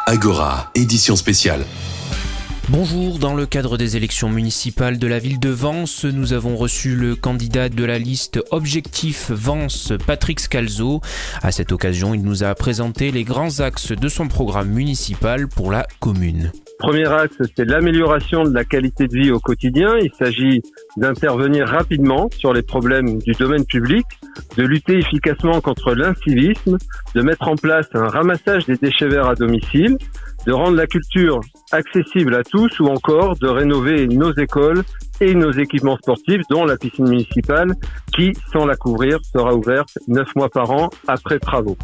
Agora, édition spéciale. Bonjour, dans le cadre des élections municipales de la ville de Vence, nous avons reçu le candidat de la liste Objectif Vence, Patrick Scalzo. À cette occasion, il nous a présenté les grands axes de son programme municipal pour la commune. Premier axe, c'est l'amélioration de la qualité de vie au quotidien. Il s'agit d'intervenir rapidement sur les problèmes du domaine public, de lutter efficacement contre l'incivisme, de mettre en place un ramassage des déchets verts à domicile, de rendre la culture accessible à tous ou encore de rénover nos écoles et nos équipements sportifs, dont la piscine municipale qui, sans la couvrir, sera ouverte 9 mois par an après travaux.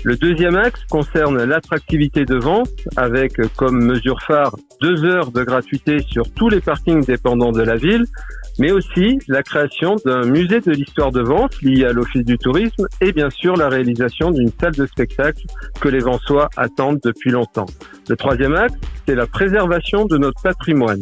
Le deuxième axe concerne l'attractivité de Vence avec comme mesure phare 2 heures de gratuité sur tous les parkings dépendants de la ville, mais aussi la création d'un musée de l'histoire de Vence lié à l'Office du tourisme et bien sûr la réalisation d'une salle de spectacle que les Vençois attendent depuis longtemps. Le troisième axe, c'est la préservation de notre patrimoine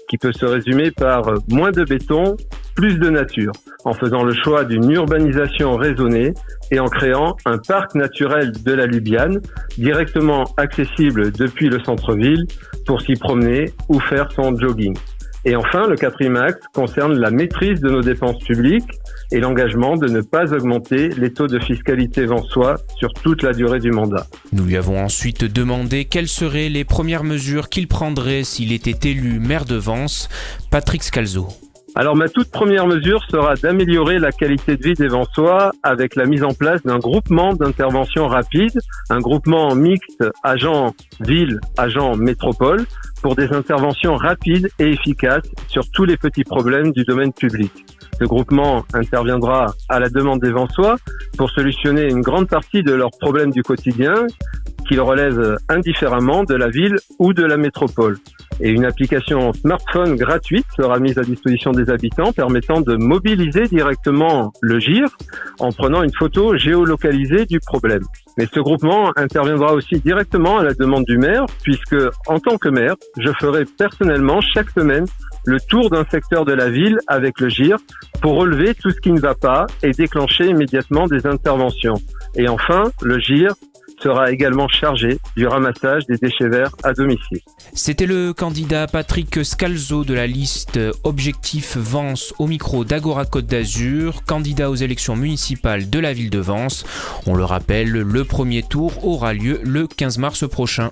qui peut se résumer par moins de béton, plus de nature, en faisant le choix d'une urbanisation raisonnée et en créant un parc naturel de la Lubiane, directement accessible depuis le centre-ville pour s'y promener ou faire son jogging. Et enfin, le quatrième axe concerne la maîtrise de nos dépenses publiques et l'engagement de ne pas augmenter les taux de fiscalité vençois sur toute la durée du mandat. Nous lui avons ensuite demandé quelles seraient les premières mesures qu'il prendrait s'il était élu maire de Vence. Patrick Scalzo. Alors ma toute première mesure sera d'améliorer la qualité de vie des Vençois avec la mise en place d'un groupement d'intervention rapide, un groupement mixte agent-ville, agent-métropole, pour des interventions rapides et efficaces sur tous les petits problèmes du domaine public. Ce groupement interviendra à la demande des Vençois pour solutionner une grande partie de leurs problèmes du quotidien qu'ils relèvent indifféremment de la ville ou de la métropole. Et une application smartphone gratuite sera mise à disposition des habitants permettant de mobiliser directement le GIR en prenant une photo géolocalisée du problème. Mais ce groupement interviendra aussi directement à la demande du maire puisque, en tant que maire, je ferai personnellement chaque semaine le tour d'un secteur de la ville avec le GIR pour relever tout ce qui ne va pas et déclencher immédiatement des interventions. Et enfin, le GIR sera également chargé du ramassage des déchets verts à domicile. C'était le candidat Patrick Scalzo de la liste Objectif Vence au micro d'Agora Côte d'Azur, candidat aux élections municipales de la ville de Vence. On le rappelle, le premier tour aura lieu le 15 mars prochain.